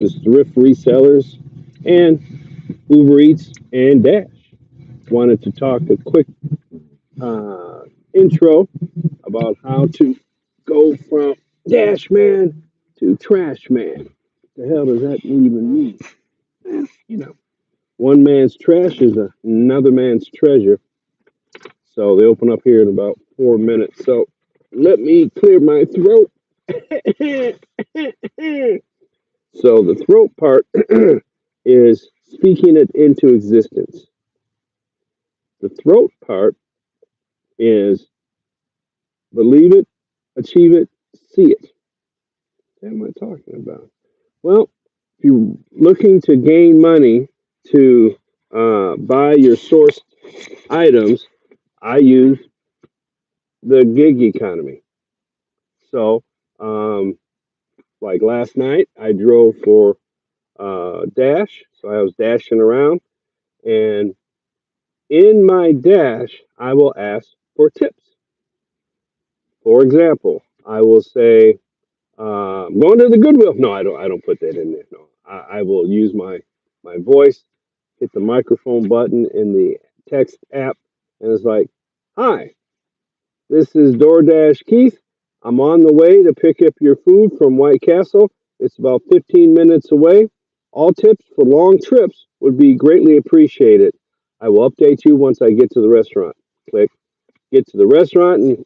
thrift resellers, and Uber Eats and Dash. Wanted to talk a quick uh, intro about how to go from Dash Man to Trash Man. The hell does that even mean? You know, one man's trash is another man's treasure. So they open up here in about 4 minutes. So let me clear my throat. So the throat part is speaking it into existence. The throat part is believe it, achieve it, see it. What am I talking about? Well, if you're looking to gain money to buy your sourced items, I use the gig economy. So, um, like last night, I drove for Dash, so I was dashing around, and in my dash, I will ask for tips. For example, I will say, I'm going to the Goodwill. No, I don't. I don't put that in there. No, I will use my voice, hit the microphone button in the text app, and it's like, "Hi, this is DoorDash Keith. I'm on the way to pick up your food from White Castle. It's about 15 minutes away. All tips for long trips would be greatly appreciated. I will update you once I get to the restaurant." Click. Get to the restaurant in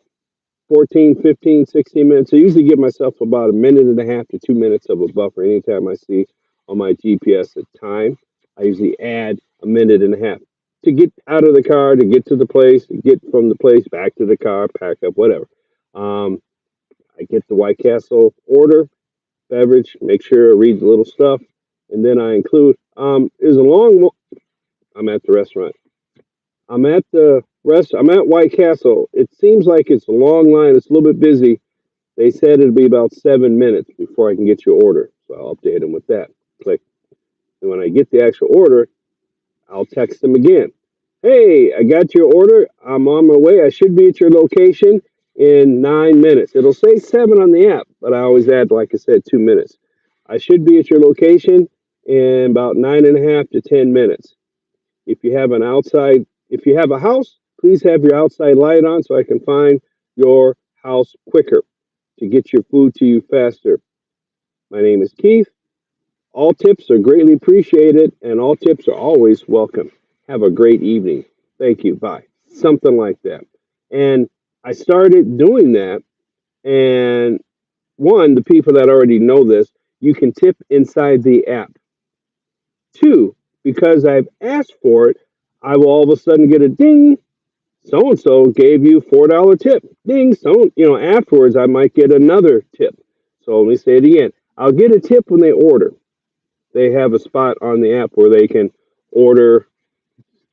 14, 15, 16 minutes. I usually give myself about a minute and a half to 2 minutes of a buffer anytime I see on my GPS a time. I usually add a minute and a half to get out of the car, to get to the place, to get from the place back to the car, pack up, whatever. Um, I get the White Castle order, beverage, make sure I read the little stuff, and then I include, is a long, I'm at the restaurant. I'm at White Castle. It seems like it's a long line. It's a little bit busy. They said it'd be about 7 minutes before I can get your order. So I'll update them with that. Click. And when I get the actual order, I'll text them again. Hey, I got your order. I'm on my way. I should be at your location in 9 minutes. It'll say 7 on the app, but I always add, like I said, 2 minutes. I should be at your location in about 9.5 to 10 minutes. If you have an outside, if you have a house, please have your outside light on so I can find your house quicker to get your food to you faster. My name is Keith. All tips are greatly appreciated, and all tips are always welcome. Have a great evening. Thank you. Bye. Something like that. And I started doing that. And one, the people that already know this, you can tip inside the app. Two, because I've asked for it, I will all of a sudden get a ding. So and so gave you $4 tip. Ding. So, afterwards I might get another tip. So let me say it again. I'll get a tip when they order. They have a spot on the app where they can order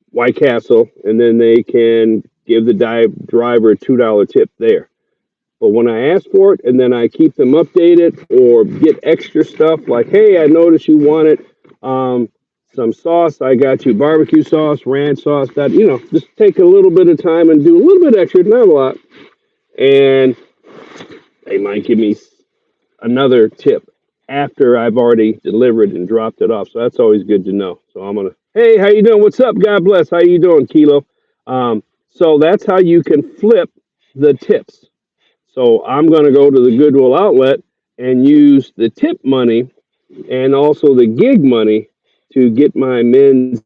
White Castle, and then they can give the driver a $2 tip there. But when I ask for it, and then I keep them updated or get extra stuff like, hey, I noticed you wanted some sauce. I got you barbecue sauce, ranch sauce. That just take a little bit of time and do a little bit extra, not a lot, and they might give me another tip after I've already delivered and dropped it off. So that's always good to know. So I'm gonna, hey, how you doing? What's up? God bless. How you doing, Kilo? So that's how you can flip the tips. So I'm gonna go to the Goodwill Outlet and use the tip money and also the gig money to get my men's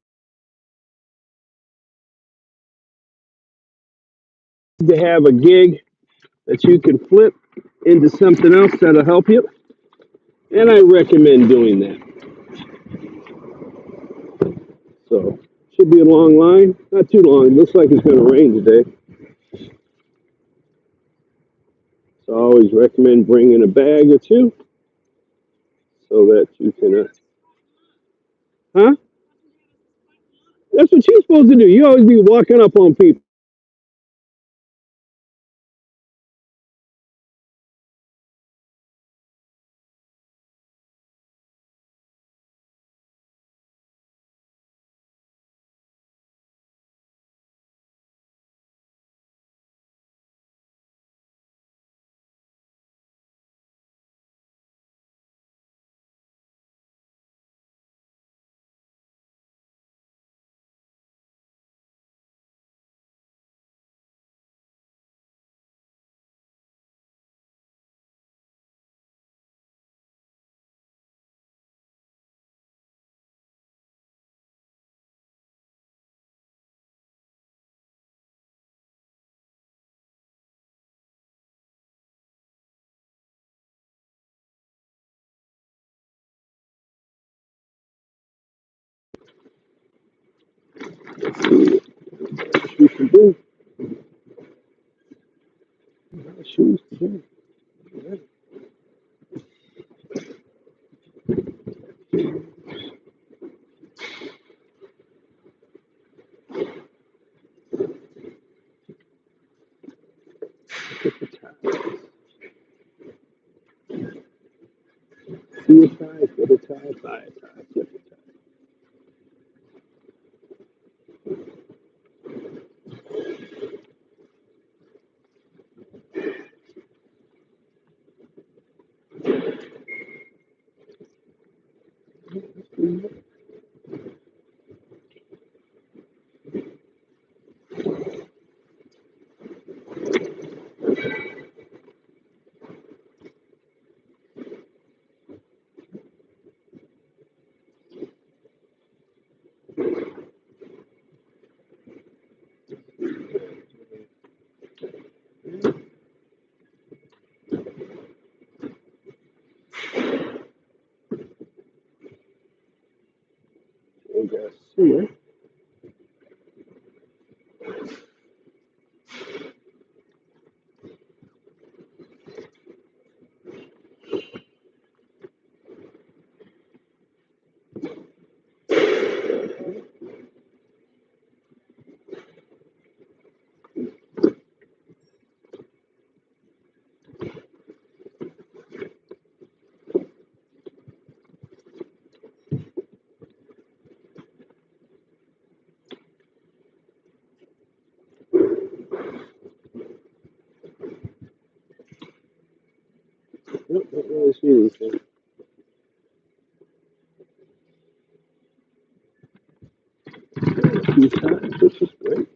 to have a gig that you can flip into something else that'll help you. And I recommend doing that. So should be a long line, not too long. It looks like it's going to rain today. So I always recommend bringing a bag or two so that you can, huh? That's what you're supposed to do. You always be walking up on people. Let's see what we can do. Shoes too. Yeah. Get the ties. See a tie, get a tie, buy a tie, flip a tie. We got here. Nope, not really see anything. A few ties, which is great.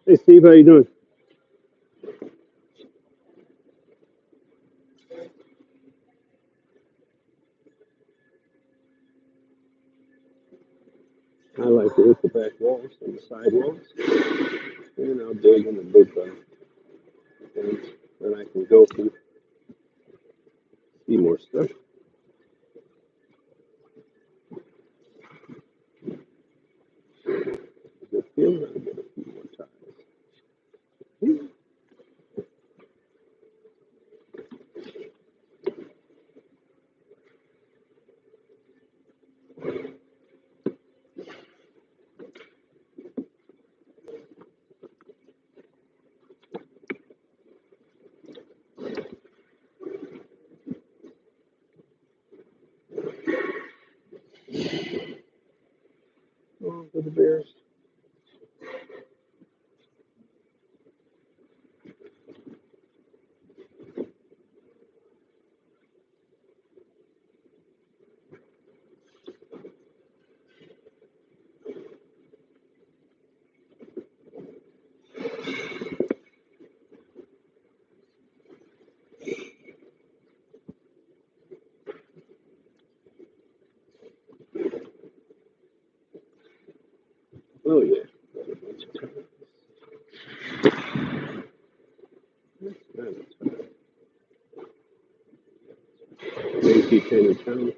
Hey Steve, how you doing? I like to hit the back walls and the side walls, and I'll dig in the big and then I can go through see more stuff. Good feeling. I'll get a few more ties. Oh, for the bears. Oh yeah. Got a bunch of ties. Got a tie. Maybe Tanner Town.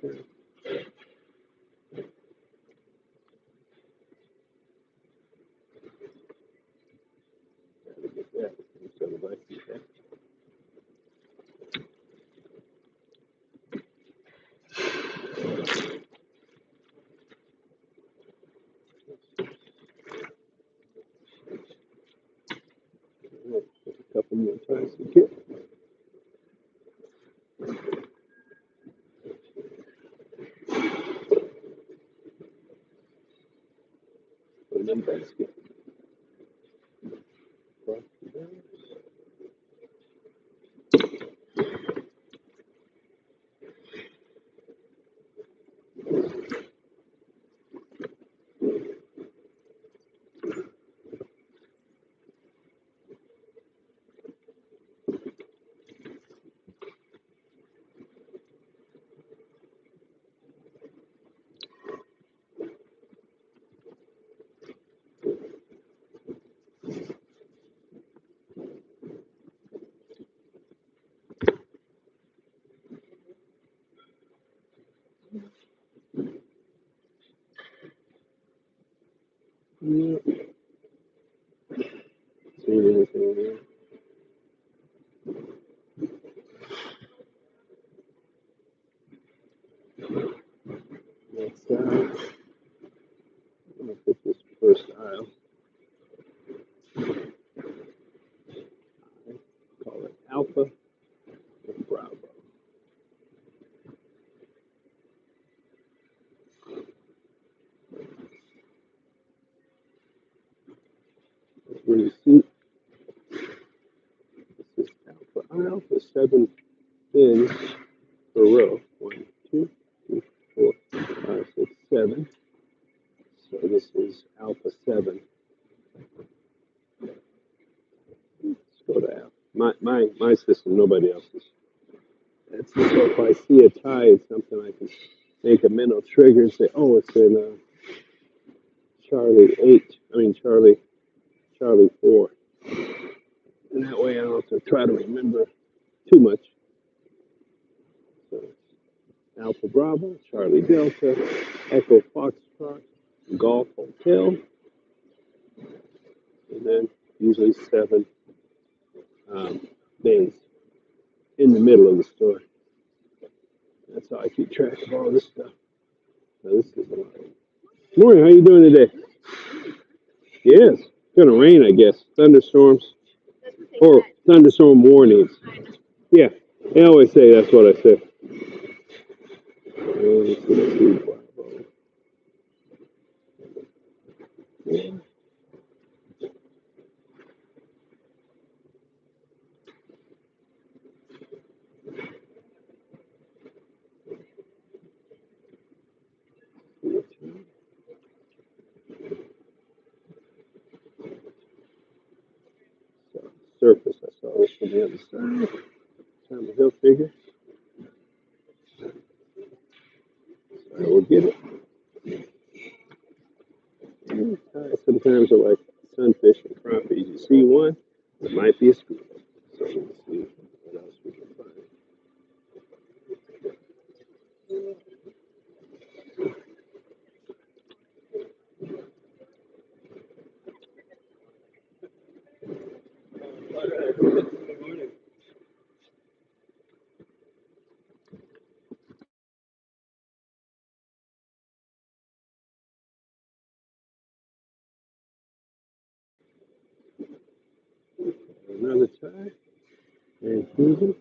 One more time to get. Put it in the basket. Yeah. See anything there? Next aisle. I'm gonna put this first aisle. Call it Alpha and Bravo. When you see this is Alpha aisle for 7 bins per row. 1, 2, 3, 4, 5, 6, 7. So this is Alpha 7. Let's go to Alpha. My system, nobody else's. That's so if I see a tie, it's something I can make a mental trigger and say, oh, it's in Charlie 8. I mean Charlie 4. And that way I don't have to try to remember too much. So Alpha Bravo, Charlie Delta, Echo Foxtrot, Golf Hotel, and then usually 7 bins in the middle of the store. That's how I keep track of all this stuff. Now, this is a lot. Morning, how you doing today? Yes, it's gonna rain, I guess. Thunderstorms or thunderstorm warnings. Yeah, they always say that's what I said. Surface, I saw this from the other side. Time to hill figure. I will get it. Sometimes I like sunfish and crawfish. You see one, it might be a squid. So let's see what else we can find. Another tie. And Susan.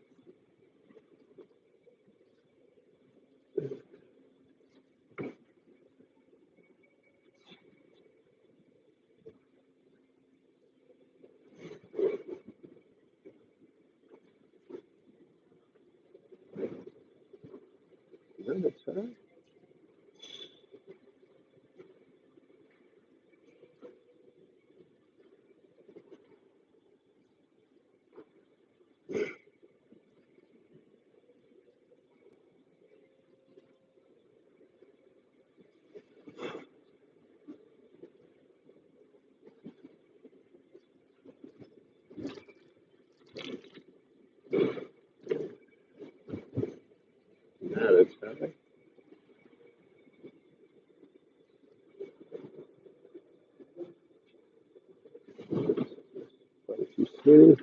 Another tie. Another tie. Quite a few spinning.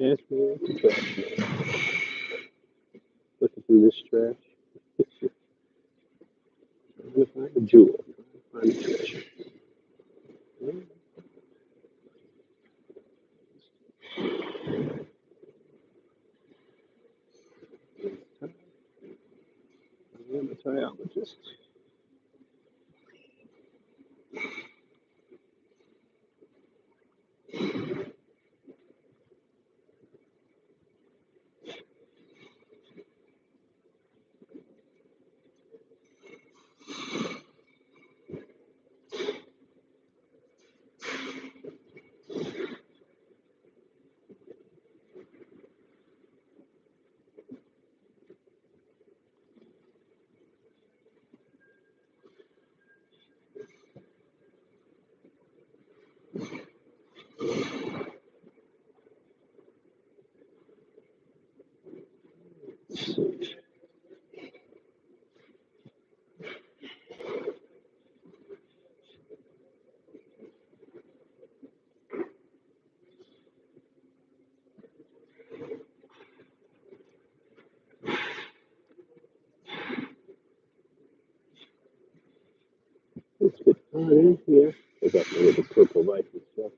Trash man, trash man. Looking through this trash. Trying to find a jewel. Find a treasure. Dermatologist. Let's get on in here. I got my little purple light and stuff.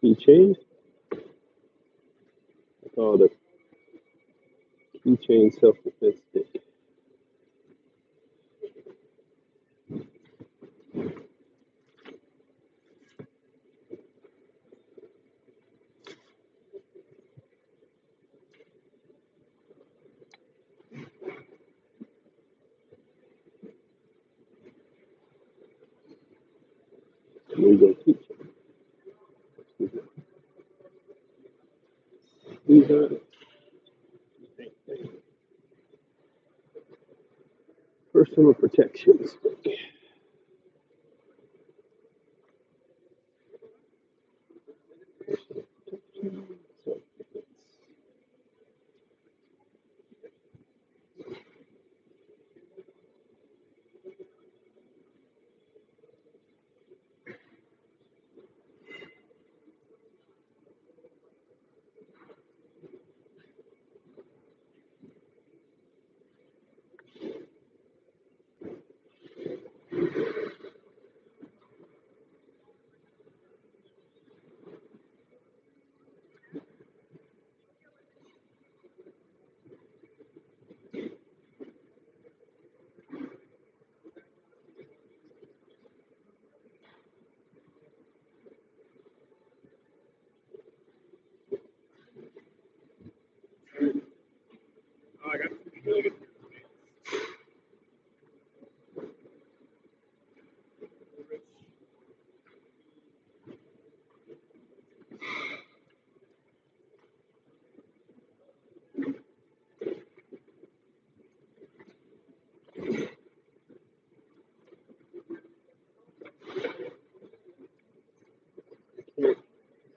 Keychain. I call it a keychain self-defense stick. Here we go. Keychain. These are personal protection stick.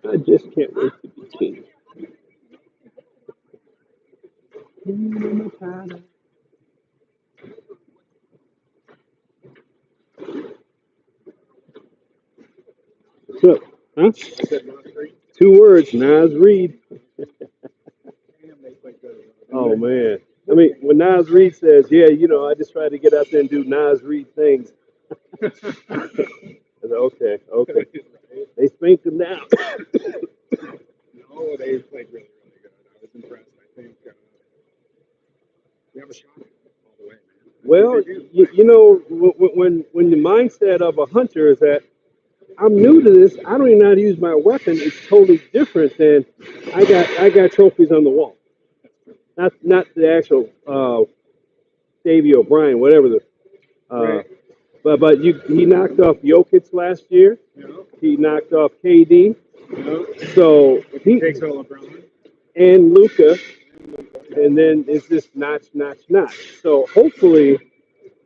So I just can't wait to be king. What's up? Huh? 2 words, Nas Reed. Oh man. I mean, when Nas Reed says, "Yeah, I just try to get out there and do Nas Reed things," I said, "Okay, okay." They spanked him down. No, they played really, really good. I was impressed. I think we have a shot all the way, man. Well, when the mindset of a hunter is that I'm new to this, I don't even know how to use my weapon. It's totally different than I got trophies on the wall. Not the actual Davey O'Brien, whatever the Right. but he knocked off Jokic last year. You know. He knocked off KD. You know. So If he he takes out LeBron. and Luca, and then it's just notch, notch, notch. So hopefully,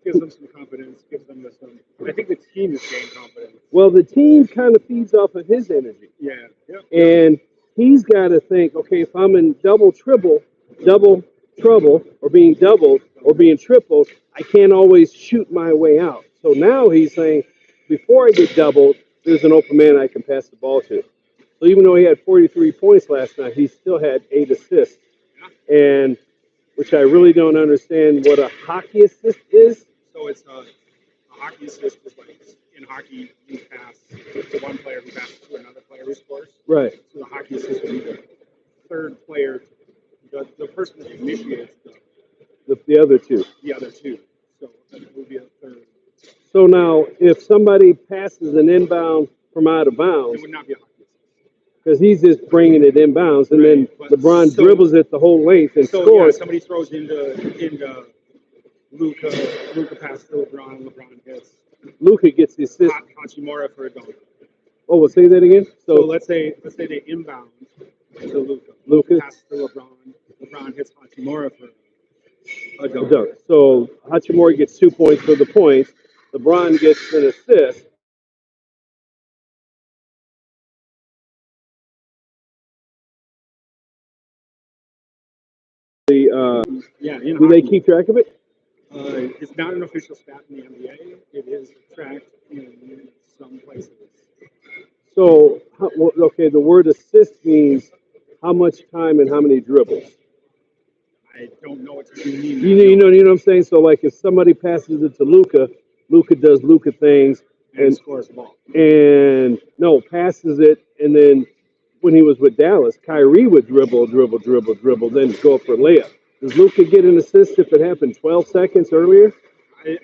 Gives them some confidence. Gives them some. I think the team is gaining confidence. well, the team kind of feeds off of his energy, Yeah. Yep. and he's got to think, okay, if I'm in double trouble, or being doubled, or being tripled, I can't always shoot my way out. So now he's saying, before I get doubled, there's an open man I can pass the ball to. So even though he had 43 points last night, he still had 8 assists, and which I really don't understand what a hockey assist is. So it's a hockey assist is like in hockey you pass to one player who passes to another player who scores. Right. So the hockey assist would be the third player, the person that initiates The other two. the other two. So that would be a third. So now, if somebody passes an inbound from out of It bounds, would not be a hockey assist. because he's just bringing it inbounds, and then Right, but LeBron so- dribbles it the whole length and So yeah, scores. somebody throws into Luca. Luca passes to LeBron. LeBron hits Luka gets the assist. Hachimura for a dunk. Oh, we'll say that again. So So let's say they inbound to Luca. Luka Passes to LeBron. LeBron hits Hachimura for a dunk. dunk. So Hachimura gets 2 points for the points. LeBron gets an assist. The Yeah, in do they hockey. keep track of it? It's not an official stat in the NBA. It is tracked in some places. So okay, the word assist means how much time and how many dribbles. I don't know what you mean. You know what I'm saying. So like if somebody passes it to Luka, Luka does Luka things, and and scores the ball. and no passes it, and then when he was with Dallas, Kyrie would dribble, then go for a layup. Does Luka get an assist if it happened 12 seconds earlier?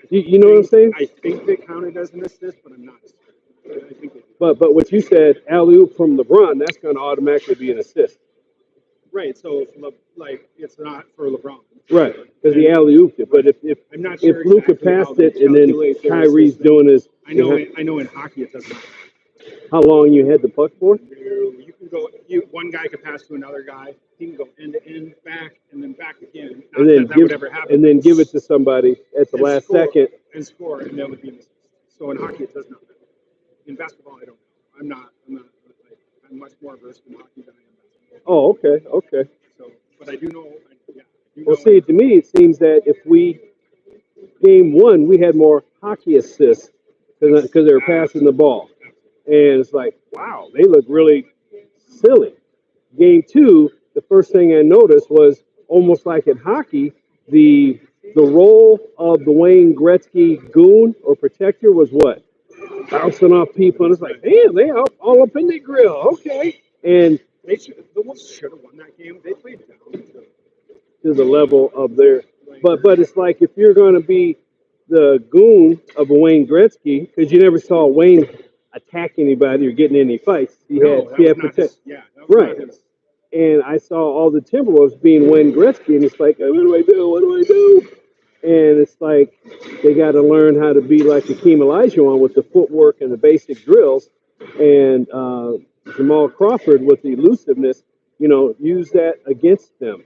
You know what I'm saying? I think they counted as an assist, but I'm not. I think they But what you said, alley oop from LeBron, that's going to automatically be an assist, right. So like it's not for LeBron. right? Because he alley ooped it. But if I'm not sure if Luka exactly how passed they it and then calculate their Kyrie's assist. doing his, I know in hockey it does not. how long you had the puck for? You can go. One guy could pass to another guy. He can go end to end, back, and then back again. Not And then that would ever happen. and then give it to somebody at the And last score, second. and score, and that would be an assist. So in hockey it does not happen. In basketball I don't know. I'm not. Like, I'm much more versed in hockey than I am basketball. Oh, okay. So, but I do know. Yeah. I do Well, know. see, to me, it seems that if game one, we had more hockey assists because they were passing the ball. And it's like, wow, they look really silly. Game two, the first thing I noticed was almost like in hockey, the role of the Wayne Gretzky goon or protector was what? Bouncing off people. And it's like, damn, they all up in the grill. Okay. And The Wolves should have won that game. They played down to the level of their. But it's like if you're going to be the goon of a Wayne Gretzky, because you never saw Wayne attack anybody or get in any fights. He had protect. Yeah, that was Right. not his. And I saw all the Timberwolves being Wayne Gretzky, and it's like, what do I do? What do I do? And it's like they got to learn how to be like Hakeem Olajuwon with the footwork and the basic drills, and Jamal Crawford with the elusiveness. Use that against them.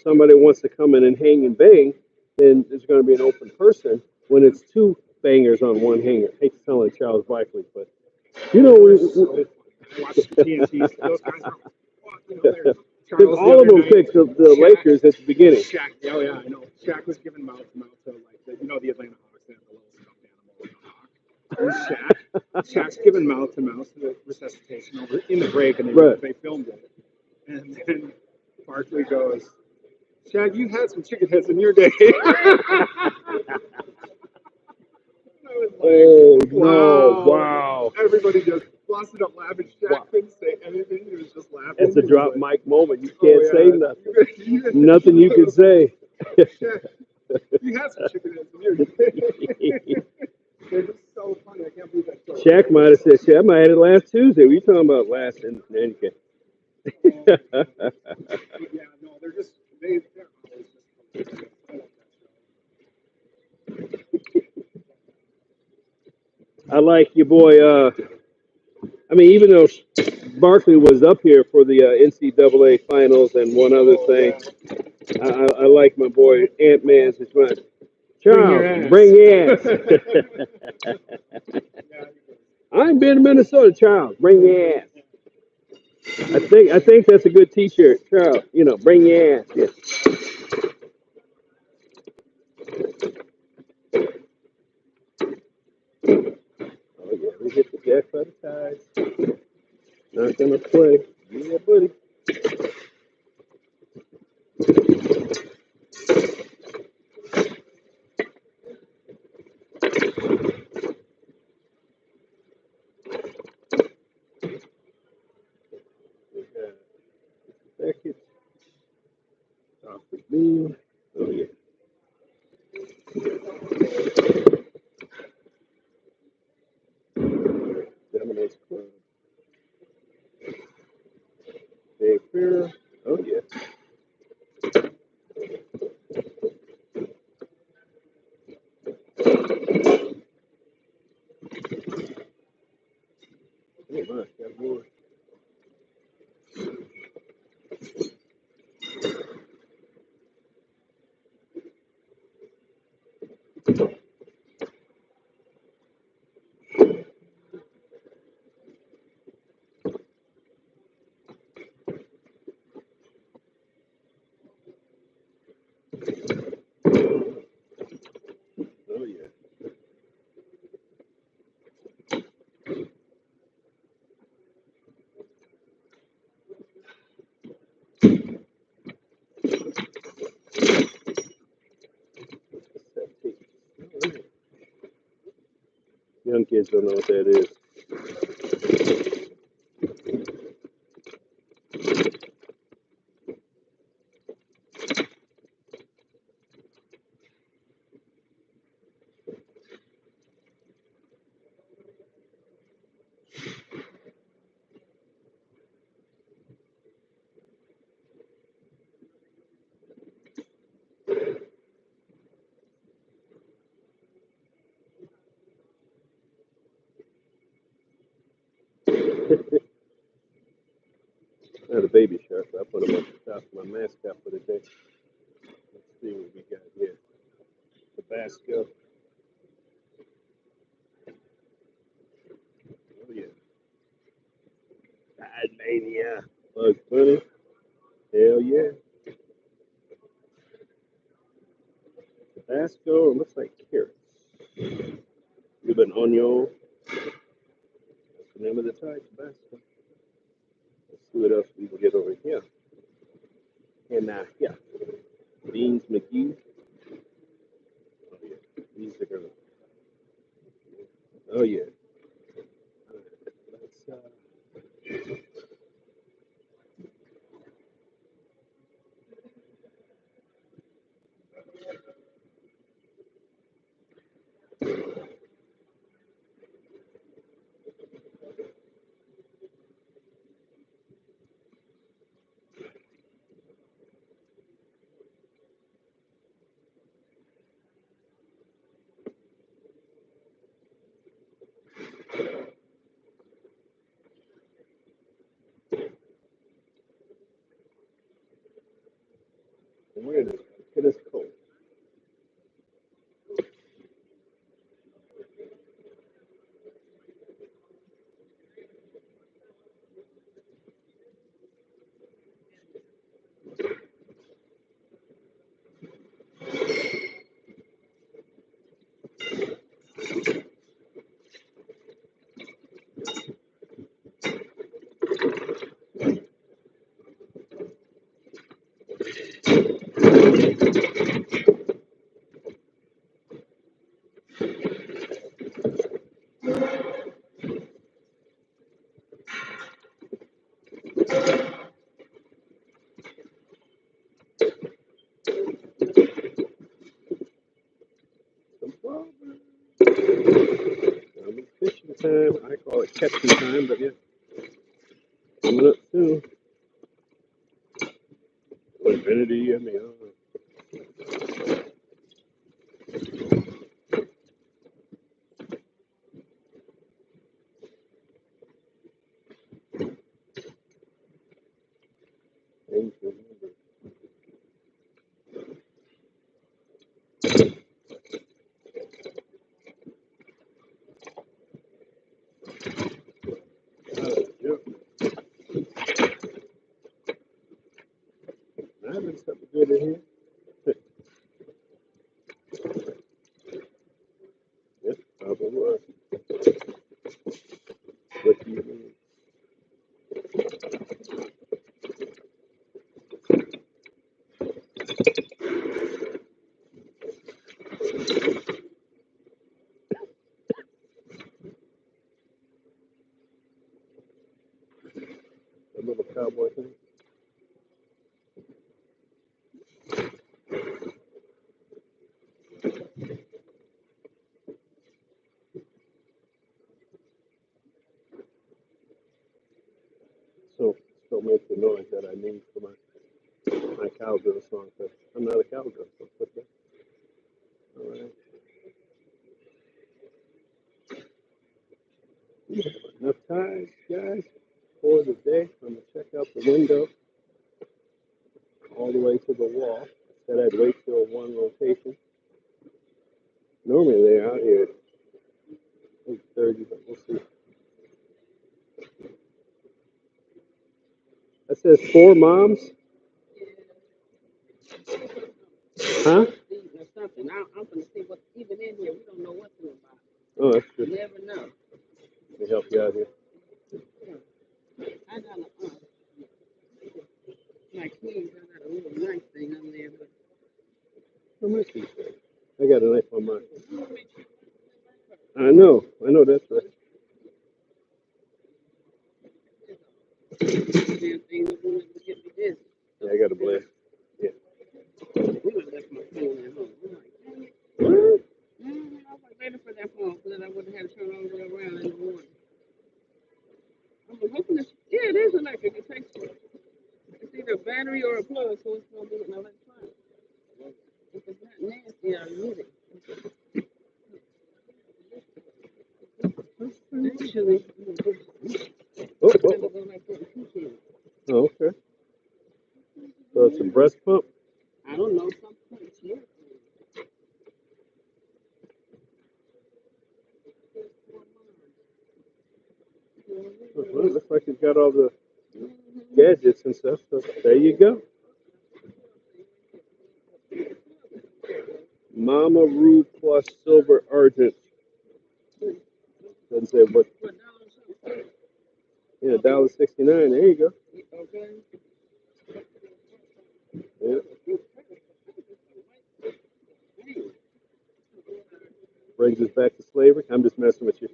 Somebody wants to come in and hang and bang, then there's going to be an open person. When it's two bangers on one hanger, I hate to sound like Charles Barkley, but I watched the TNT. Those guys are fucking hilarious. Charles all of them picked the Shaq, Lakers at the beginning. Shaq, oh yeah, I know. Shaq was giving mouth to like the Atlanta Hawks. They have the little stuffed animal in the hawk. And Shaq's giving mouth to the resuscitation over in the break, and they filmed it. And then Barkley goes, "Shaq, you had some chicken heads in your day." Oh no! Wow! Everybody just busted up laughing. Shaq couldn't say anything. He was just laughing. It's a drop mic moment. You can't say nothing. You Nothing you can say. Shaq, you had some chicken heads in your day. They're just so funny. I can't believe that. Shaq might have said, "Shaq, I might have had it last Tuesday." What are you talking about last? And then Yeah, no, they're always just hilarious. I love I like your boy. I mean, even though Barkley was up here for the NCAA finals and one that other show. Oh thing, yeah, I like my boy Ant Man's response. bring your Charles, ass. bring your ass. Yeah, I've been to Minnesota, Charles. Bring your ass. I think that's a good T-shirt, Charles. Bring your ass. Yeah. Oh yeah, we hit the jack by the ties. Not gonna play. Yeah, buddy. We got Beckett, off the beam. Oh yeah. Dominates Club. Dave Fair. Oh yeah. Oh my, got more. Oh yeah. Young kids don't know what that is. I had a baby shark. So I put him on the top of my mascot for the day. Let's see what we got here. Tabasco. Oh yeah. Tasmania. Bugs Bunny. Hell yeah. Tabasco. It looks like carrots. You've been onion. That's the name of the type. Tabasco. Let's see what else we can get over here. And yeah. Beans McGee. Oh yeah. These are gonna. Oh yeah. Let's where it is. It is cold. Some flowers. It's fishing time. I call it catching time, but yeah, coming up soon. Infinity, I mean, I don't know. Things to remember. Yep. I haven't something good in here. Yes, probably was. What do you mean? A little cowboy thing? So, make the noise that I need for my cowgirl song. But I'm not a cowgirl. So put that. All right. Enough time, guys, for the day. I'm going to check out the window all the way to the wall. I said I'd wait till one rotation. Normally they're out here at 8:30, but we'll see. That says 4 moms? Huh? Something. I'm going to see what's even in here. We don't know what's in about. Oh, that's good. You never know. Let me help you out here. I got my keys. I got a little knife thing on there, but. How much is that? I got a knife on mine. I know that's right. Yeah, I got a blade. Yeah. We would have left my phone at home. I was waiting for that phone so that I wouldn't have to turn all the way around in the morning. I'm hoping it's, yeah, it is electric. It takes, it's either a battery or a plug, so it's going to be an electronic. If it's not nasty, I'll use it. Actually, oh, okay. So it's a breast pump? I don't know. Some points here. Well, it looks like it's got all the gadgets and stuff, so there you go. Mama Rue plus silver argent. Doesn't say what. Yeah, $1.69. There you go. Yeah. Brings us back to slavery. I'm just messing with you.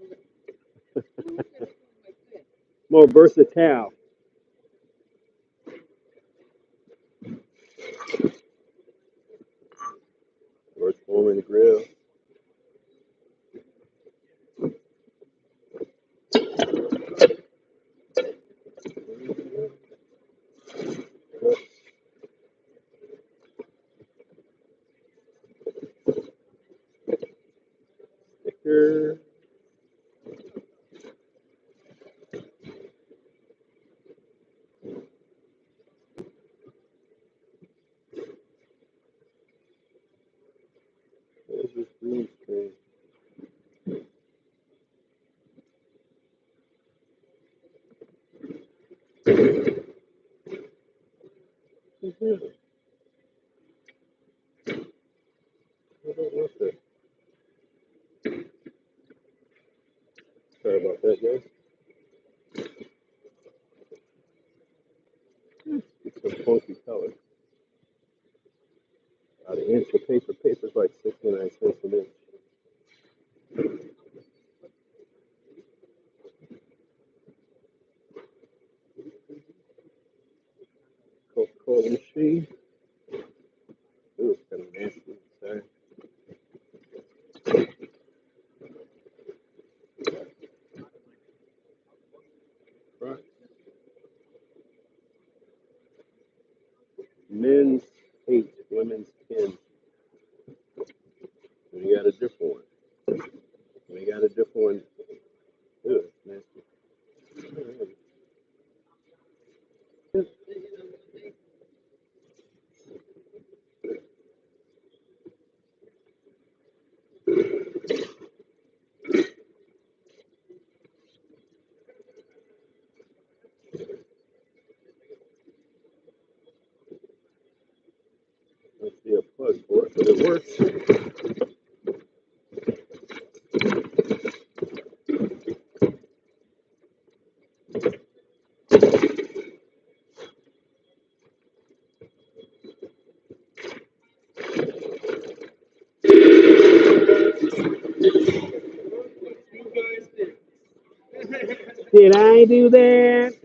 More versatile. George Foreman grill. Sticker. There's this green screen. What's that? Sorry about that, guys. It's some funky color. An inch of paper. Paper's like 69 cents an inch. Coca-Cola machine. Ooh, it's kind of nasty. Sorry. Right. Men's hate women's kin. We got a different one. We got a different one. Ew, nasty. Must be a plug for it, but it works. Did I do that?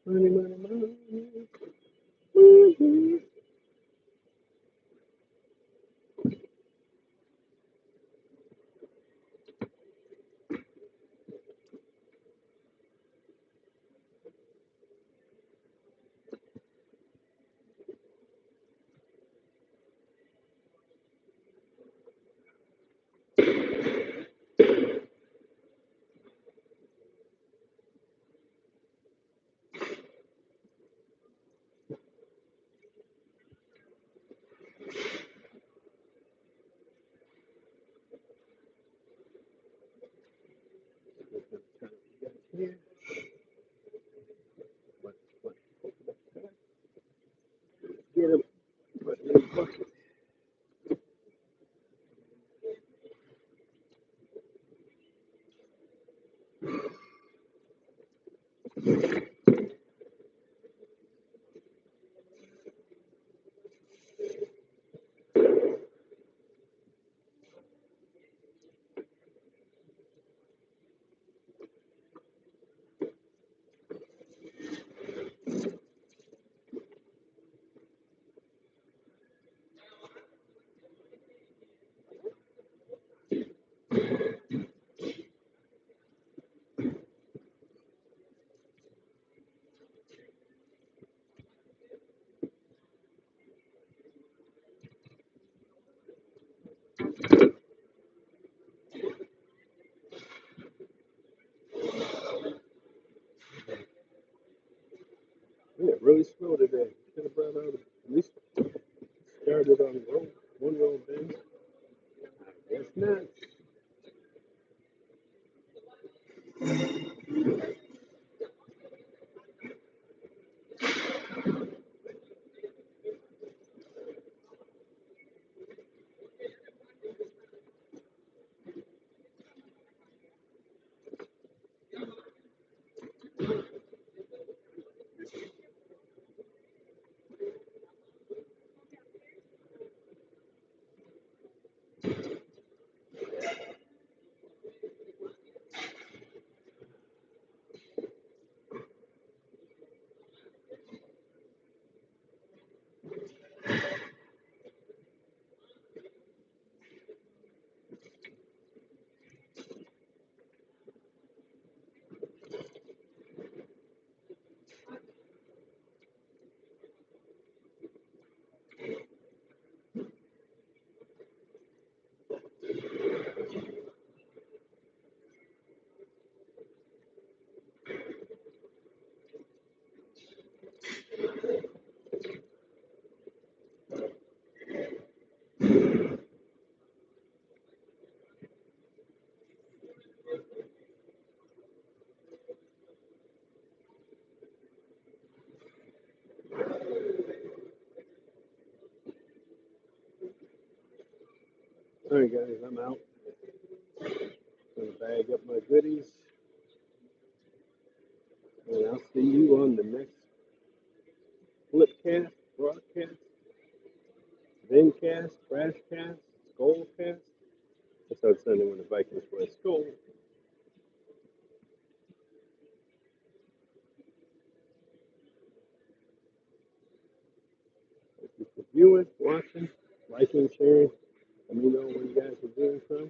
Money, money, money. Mhm. Yeah. What, what, get him. Put him in the bucket. Yeah, really slow today. Should have brought out at least started on roll, one roll then. I guess not. All right, guys, I'm out. Gonna bag up my goodies, and I'll see you on the next Flipcast, broadcast, Vencast, Crashcast, Skullcast. That's how it's Sunday when the Vikings play Skull. Thank you for viewing, watching, liking, sharing. Let me know where you guys are viewing from.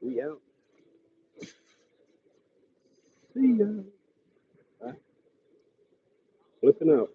We out. See ya. Bye. Flipping out.